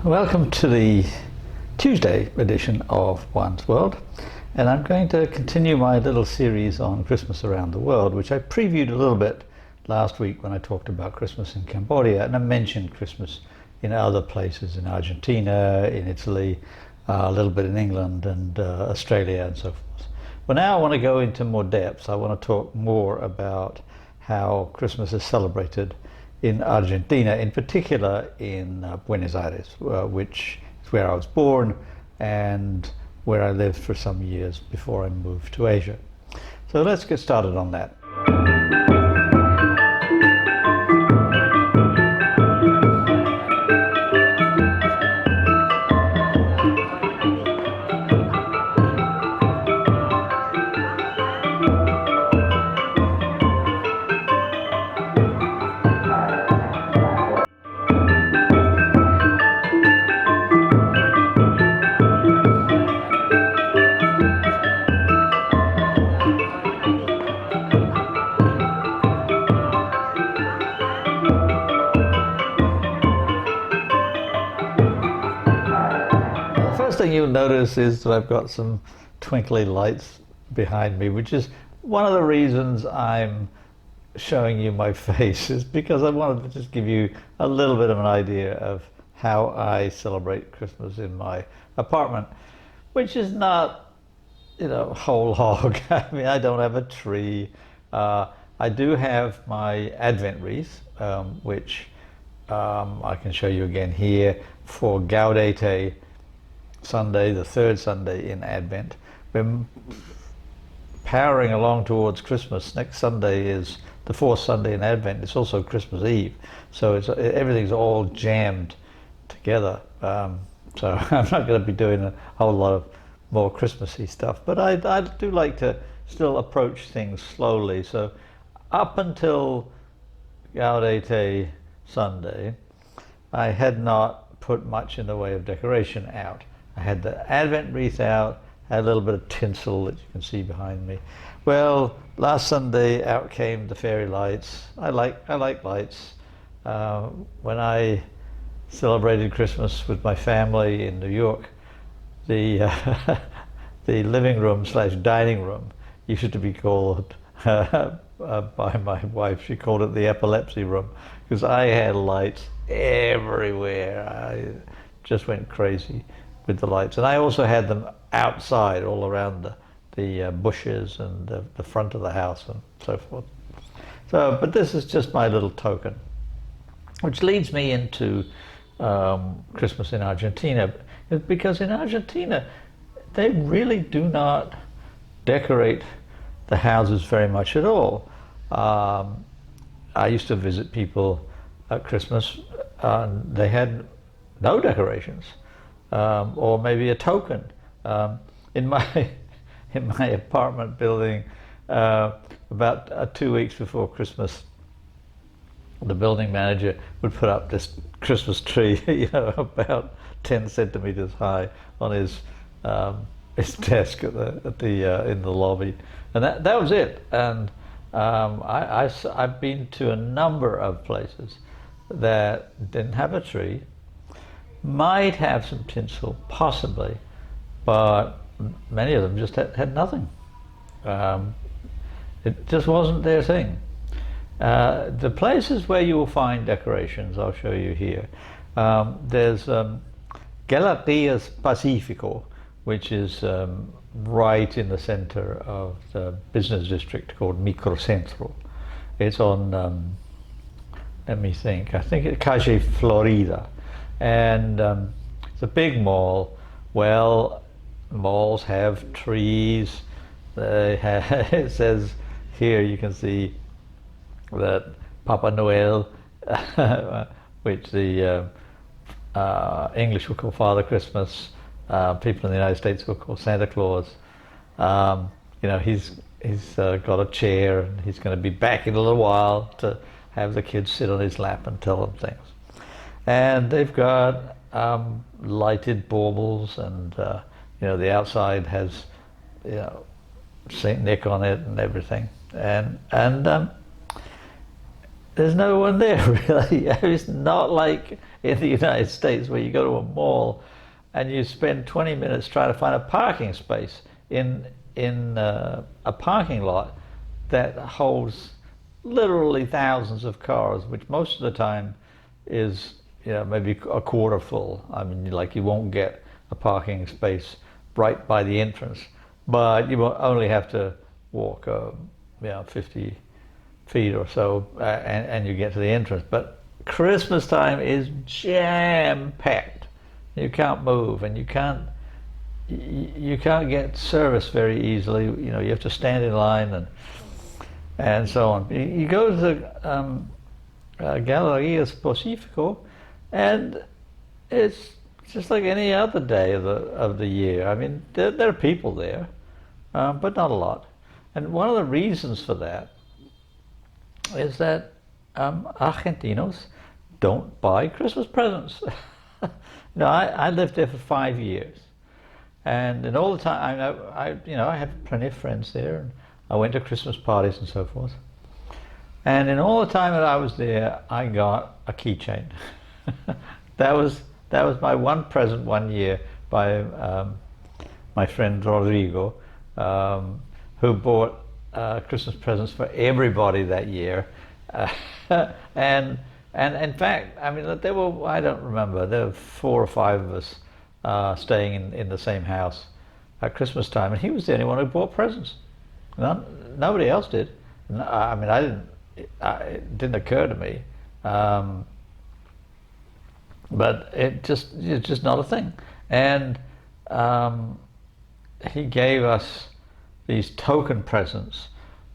Welcome to the Tuesday edition of One's World, and I'm going to continue my little series on Christmas around the world, which I previewed a little bit last week when I talked about Christmas in Cambodia, and I mentioned Christmas in other places, in Argentina, in Italy, a little bit in England and Australia and so forth. Well, now I want to go into more depth. I want to talk more about how Christmas is celebrated in Argentina, in particular in Buenos Aires, which is where I was born and where I lived for some years before I moved to Asia. So let's get started on that. Thing you'll notice is that I've got some twinkly lights behind me, which is one of the reasons I'm showing you my face, is because I wanted to just give you a little bit of an idea of how I celebrate Christmas in my apartment, which is not, whole hog. I mean, I don't have a tree. I do have my Advent wreath, which I can show you again here for Gaudete Sunday, the third Sunday in Advent. We're powering along towards Christmas. Next Sunday is the fourth Sunday in Advent. It's also Christmas Eve, so everything's all jammed together. So I'm not going to be doing a whole lot of more Christmassy stuff, but I do like to still approach things slowly. So up until Gaudete Sunday, I had not put much in the way of decoration out. I had the Advent wreath out, had a little bit of tinsel that you can see behind me. Well, last Sunday out came the fairy lights. I like lights. When I celebrated Christmas with my family in New York, the the living room / dining room used to be called by my wife. She called it the epilepsy room because I had lights everywhere. I just went crazy with the lights, and I also had them outside all around the bushes and the front of the house and so forth. So, but this is just my little token, which leads me into Christmas in Argentina, because in Argentina they really do not decorate the houses very much at all. I used to visit people at Christmas and they had no decorations. Or maybe a token. In my apartment building, about 2 weeks before Christmas, the building manager would put up this Christmas tree, about 10 centimeters high on his desk in the lobby, and that was it. And I've been to a number of places that didn't have a tree. Might have some tinsel, possibly, but many of them just had nothing. It just wasn't their thing. The places where you will find decorations, I'll show you here. There's Galerías Pacífico, which is right in the center of the business district called Microcentro. It's on, let me think, I think it's Calle Florida. And it's a big mall. Well, malls have trees. They have, it says here, you can see that Papa Noel, which the English will call Father Christmas, people in the United States will call Santa Claus. He's got a chair, and he's going to be back in a little while to have the kids sit on his lap and tell them things. And they've got lighted baubles, and the outside has Saint Nick on it and everything. And there's no one there really. It's not like in the United States where you go to a mall and you spend 20 minutes trying to find a parking space in a parking lot that holds literally thousands of cars, which most of the time is, you know, maybe a quarter full. I mean, like, you won't get a parking space right by the entrance, but you will only have to walk, 50 feet or so, and you get to the entrance. But Christmas time is jam packed. You can't move, and you can't get service very easily. You know, you have to stand in line and so on. You go to the Galerías Pacifico, and it's just like any other day of the year. I mean, there are people there, but not a lot. And one of the reasons for that is that Argentinos don't buy Christmas presents. You know, I lived there for 5 years, and all the time I have plenty of friends there, and I went to Christmas parties and so forth. And in all the time that I was there, I got a keychain. that was my one present one year by my friend Rodrigo, who bought Christmas presents for everybody that year. And in fact, I mean, there were, I don't remember, there were 4 or 5 of us staying in the same house at Christmas time, and he was the only one who bought presents. Nobody else did. I mean, it didn't occur to me, but it's just not a thing. And he gave us these token presents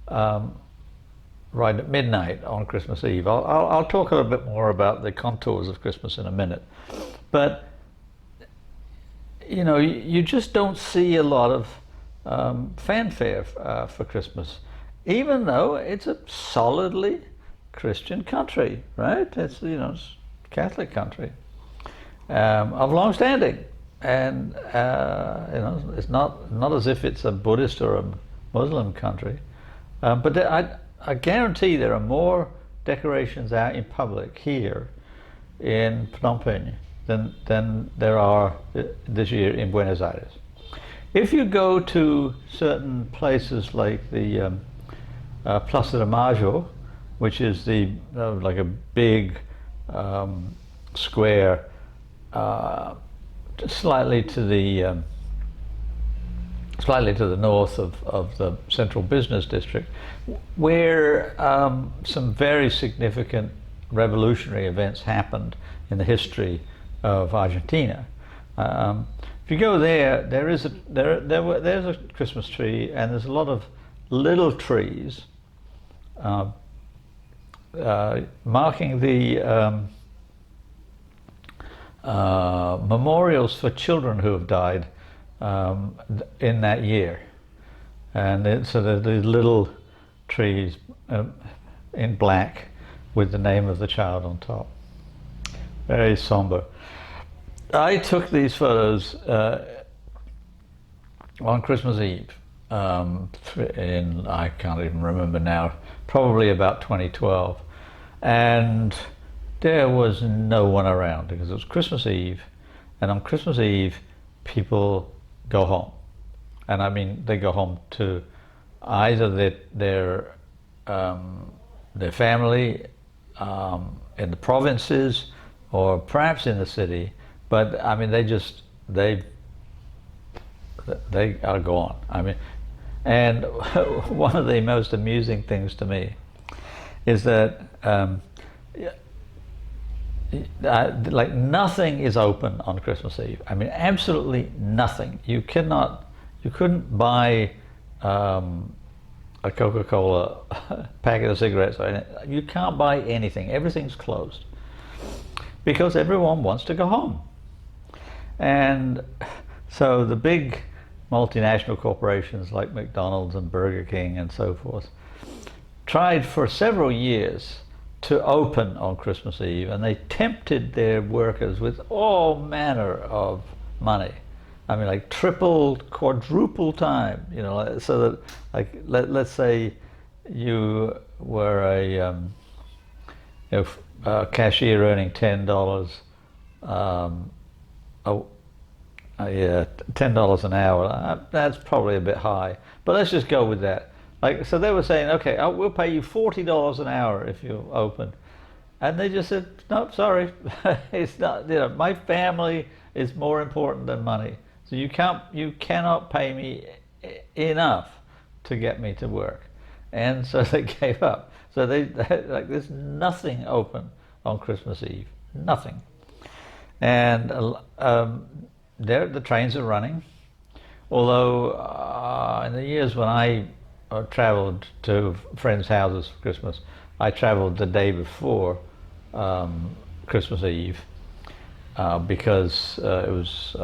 right at midnight on Christmas Eve. I'll talk a little bit more about the contours of Christmas in a minute, but you know, you just don't see a lot of fanfare for Christmas, even though it's a solidly Christian country, right? It's, you know, it's a Catholic country of long standing, and you know, it's not as if it's a Buddhist or a Muslim country, but I guarantee there are more decorations out in public here in Phnom Penh than there are this year in Buenos Aires. If you go to certain places like the Plaza de Mayo, which is the like a big square slightly to the north of the central business district, where some very significant revolutionary events happened in the history of Argentina. If you go there, there's a Christmas tree, and there's a lot of little trees marking the memorials for children who have died in that year. And so there's these little trees in black with the name of the child on top. Very somber. I took these photos on Christmas Eve in, I can't even remember now, probably about 2012. And there was no one around because it was Christmas Eve, and on Christmas Eve people go home. And I mean, they go home to either their family in the provinces, or perhaps in the city, but I mean, they are gone. I mean, and one of the most amusing things to me is that like, nothing is open on Christmas Eve. I mean, absolutely nothing. You couldn't buy a Coca-Cola packet of cigarettes or anything. You can't buy anything. Everything's closed because everyone wants to go home. And so the big multinational corporations like McDonald's and Burger King and so forth tried for several years to open on Christmas Eve, and they tempted their workers with all manner of money. I mean, like triple, quadruple time, you know, so that, like, let's say you were cashier earning $10, um, oh, yeah, $10 an hour. That's probably a bit high, but let's just go with that. Like, so they were saying, okay, we'll pay you $40 an hour if you open, and they just said, nope, sorry, it's not. My family is more important than money, so you cannot pay me enough to get me to work, and so they gave up. So they like, there's nothing open on Christmas Eve, nothing, and there the trains are running. Although in the years when I traveled to friends' houses for Christmas, I traveled the day before Christmas Eve because it was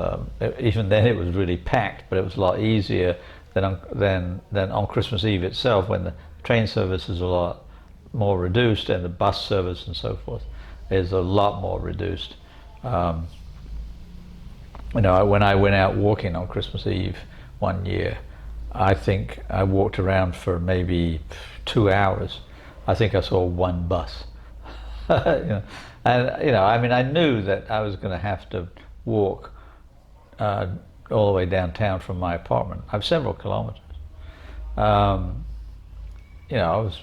even then it was really packed, but it was a lot easier than on Christmas Eve itself, when the train service is a lot more reduced and the bus service and so forth is a lot more reduced. When I went out walking on Christmas Eve one year, I think I walked around for maybe 2 hours. I think I saw one bus. And I mean, I knew that I was going to have to walk all the way downtown from my apartment. I have several kilometers. I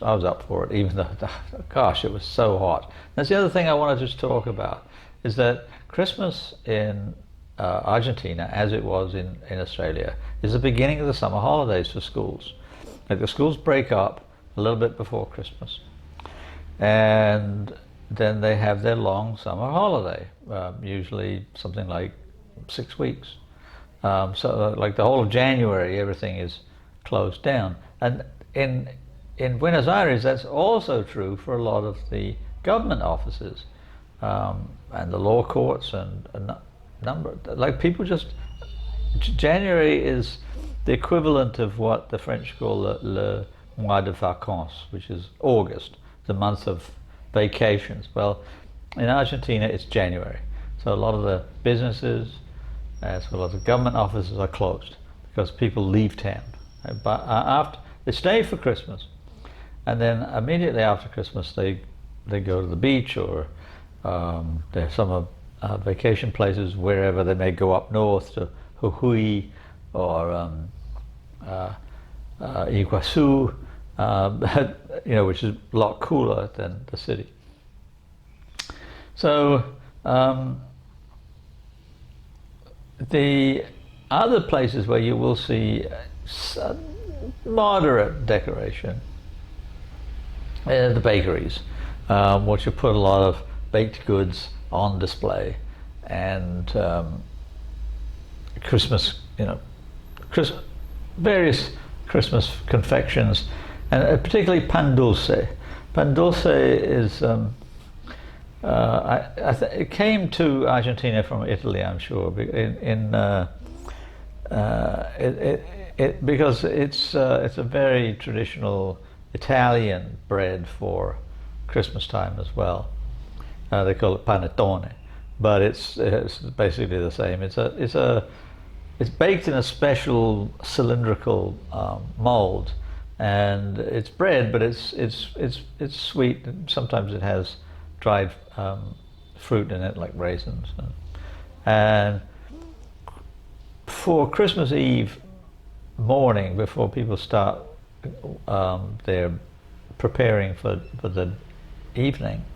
was up for it, even though, gosh, it was so hot. That's the other thing I want to just talk about, is that Christmas in Argentina, as it was in Australia, is the beginning of the summer holidays for schools. Like, the schools break up a little bit before Christmas, and then they have their long summer holiday, usually something like 6 weeks. So like the whole of January, everything is closed down. And in Buenos Aires, that's also true for a lot of the government offices and the law courts and number, like, people just, January is the equivalent of what the French call le mois de vacances, which is August, the month of vacations. Well, in Argentina it's January, so a lot of the businesses as well as the government offices are closed because people leave town. But after they stay for Christmas, and then immediately after Christmas they go to the beach, or there's some vacation places wherever. They may go up north to Jujuy or Iguazu, which is a lot cooler than the city. So the other places where you will see moderate decoration are the bakeries, which will put a lot of baked goods on display, and Christmas, various Christmas confections, and particularly pan dulce. Pan dulce is it came to Argentina from Italy, I'm sure, because it's a very traditional Italian bread for Christmas time as well. They call it panettone, but it's basically the same. It's baked in a special cylindrical mold, and it's bread, but it's sweet. And sometimes it has dried fruit in it, like raisins. And for Christmas Eve morning, before people start their preparing for the evening,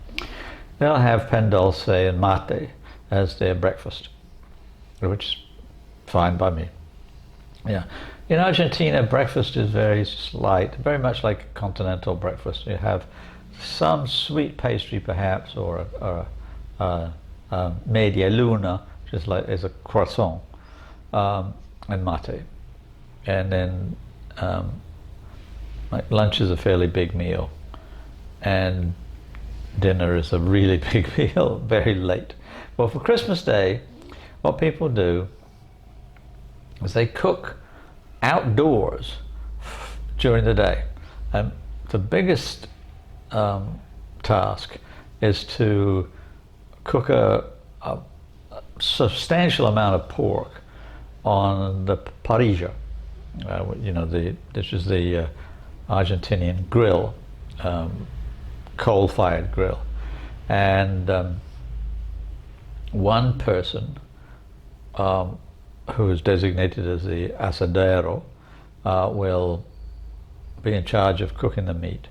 they'll have pan dulce and mate as their breakfast, which is fine by me. Yeah. In Argentina, breakfast is very slight, very much like a continental breakfast. You have some sweet pastry, perhaps, or a media luna, which is a croissant, and mate. And then lunch is a fairly big meal, and dinner is a really big meal, very late. Well, for Christmas Day, what people do is they cook outdoors during the day. And the biggest task is to cook a substantial amount of pork on the parrilla, this is the Argentinian grill, coal-fired grill. and one person who is designated as the asadero will be in charge of cooking the meat.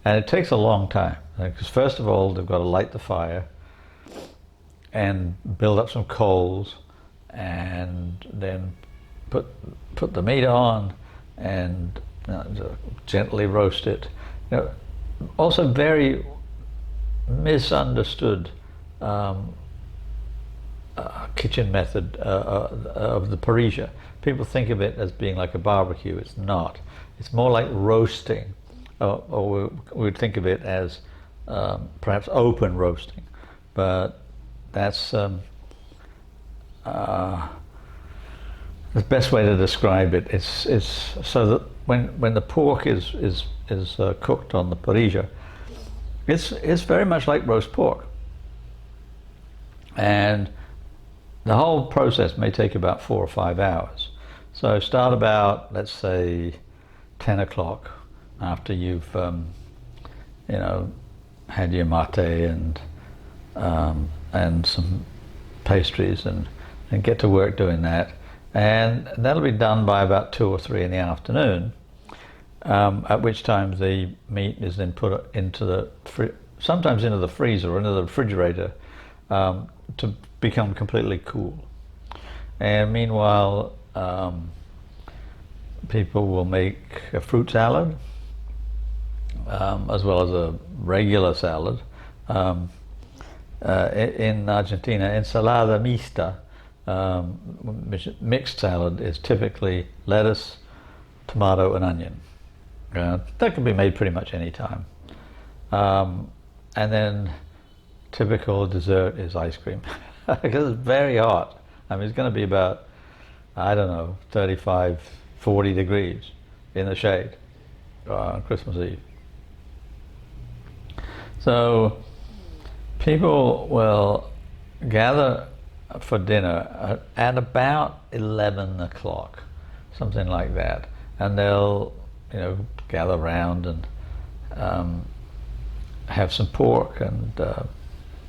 And it takes a long time, because first of all they've got to light the fire and build up some coals, and then put the meat on and gently roast it. Also very misunderstood kitchen method of the parrilla. People think of it as being like a barbecue. It's not. It's more like roasting, or we would think of it as perhaps open roasting, but that's the best way to describe it. It's so that when the pork is cooked on the parrilla, it's very much like roast pork, and the whole process may take about 4 or 5 hours. So start about, let's say, 10 o'clock, after you've had your mate and some pastries, and get to work doing that. And that'll be done by about 2 or 3 in the afternoon, at which time the meat is then put into sometimes into the freezer or into the refrigerator to become completely cool. And meanwhile, people will make a fruit salad as well as a regular salad. In Argentina, ensalada mixta, mixed salad, is typically lettuce, tomato, and onion. That can be made pretty much any time. And then typical dessert is ice cream, because it's very hot. I mean, it's going to be about, I don't know, 35, 40 degrees in the shade on Christmas Eve. So people will gather for dinner at about 11 o'clock, something like that, and they'll gather around and have some pork and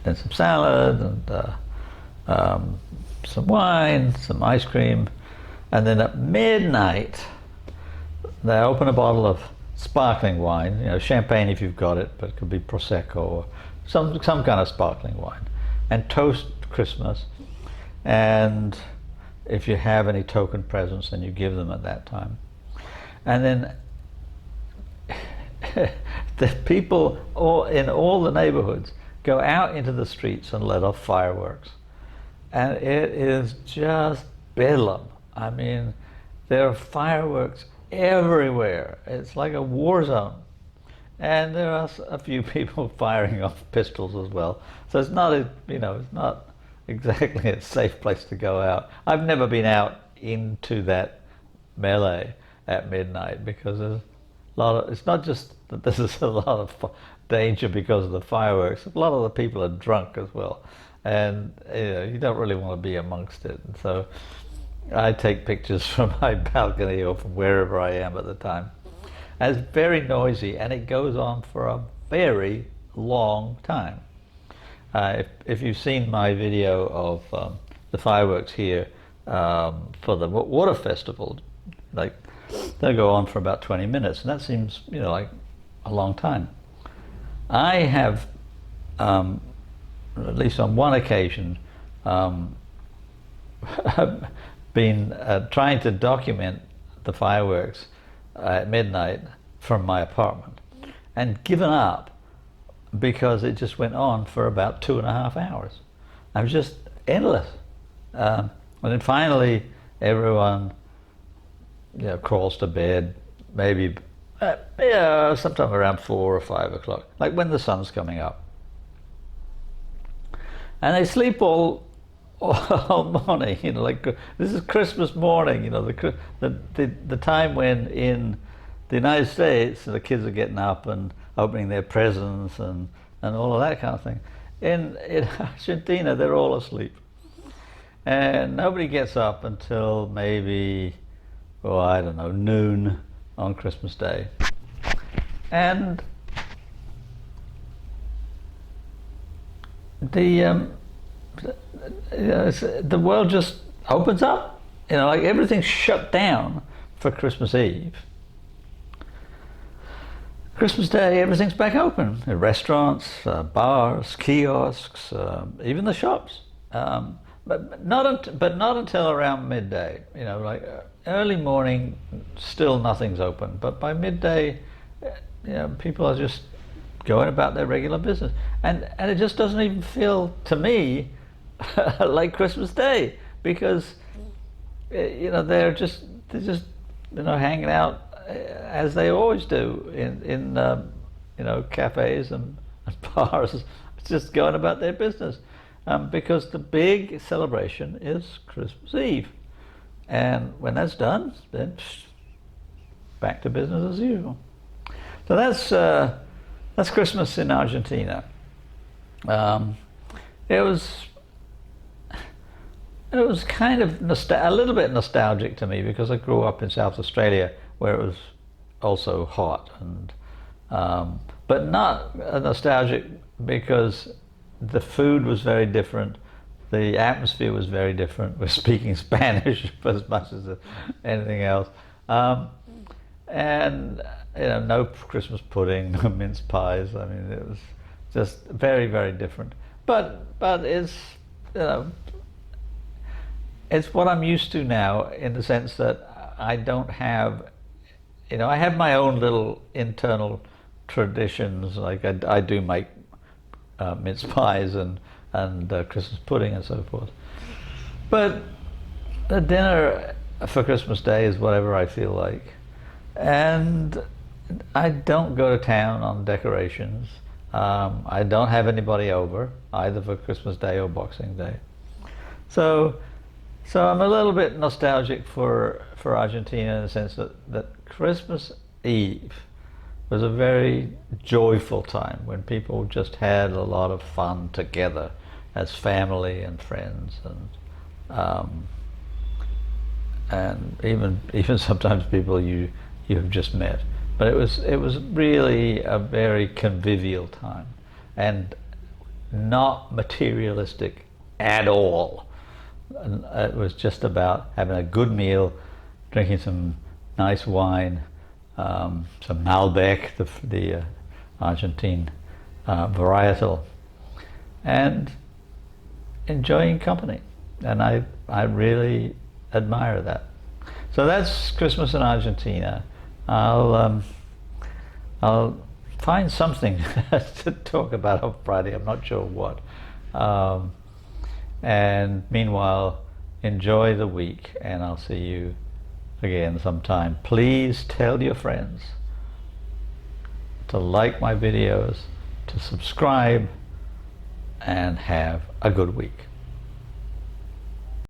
then some salad and some wine, some ice cream, and then at midnight they open a bottle of sparkling wine, champagne if you've got it, but it could be Prosecco or some kind of sparkling wine, and toast Christmas. And if you have any token presents, then you give them at that time. And then the people in all the neighborhoods go out into the streets and let off fireworks. And it is just bedlam. I mean, there are fireworks everywhere. It's like a war zone. And there are a few people firing off pistols as well. So it's not it's not exactly a safe place to go out. I've never been out into that melee at midnight, because there's a lot of, it's not just that there's a lot of danger because of the fireworks. A lot of the people are drunk as well, and you don't really want to be amongst it. And so I take pictures from my balcony or from wherever I am at the time. And it's very noisy, and it goes on for a very long time. If you've seen my video of the fireworks here for the water festival, they'll go on for about 20 minutes, and that seems like a long time. I have, at least on one occasion, been trying to document the fireworks at midnight from my apartment, and given up because it just went on for about 2.5 hours. I was just endless. And then finally everyone crawls to bed, maybe sometime around 4 or 5 o'clock, like when the sun's coming up. And they sleep all morning, this is Christmas morning, the time when in the United States the kids are getting up and opening their presents and all of that kind of thing. In Argentina, they're all asleep. And nobody gets up until maybe, I don't know, noon on Christmas Day. And the the world just opens up. You know, like everything's shut down for Christmas Eve. Christmas Day, everything's back open. Restaurants, bars, kiosks, even the shops. But not until around midday. You know, like early morning, still nothing's open. But by midday, you know, people are just going about their regular business, and it just doesn't even feel to me like Christmas Day, because you know they're just you know hanging out as they always do in you know cafes and bars, just going about their business, because the big celebration is Christmas Eve, and when that's done, then back to business as usual. So that's Christmas in Argentina. It was kind of a little bit nostalgic to me, because I grew up in South Australia where it was also hot, and but not nostalgic because the food was very different, the atmosphere was very different. We're speaking Spanish as much as anything else, and you know, no Christmas pudding, no mince pies. I mean, it was just very, very different. But it's, you know, it's what I'm used to now, in the sense that I don't have, you know, I have my own little internal traditions. Like I do make mince pies and Christmas pudding and so forth. But the dinner for Christmas Day is whatever I feel like, and I don't go to town on decorations. I don't have anybody over either for Christmas Day or Boxing Day. So I'm a little bit nostalgic for Argentina, in the sense that Christmas Eve was a very joyful time when people just had a lot of fun together as family and friends, and even sometimes people you have just met. But it was really a very convivial time, and not materialistic at all. And it was just about having a good meal, drinking some nice wine, some Malbec, the Argentine varietal, and enjoying company. And I really admire that. So that's Christmas in Argentina. I'll find something to talk about on Friday. I'm not sure what. And meanwhile, enjoy the week, and I'll see you again sometime. Please tell your friends to like my videos, to subscribe, and have a good week.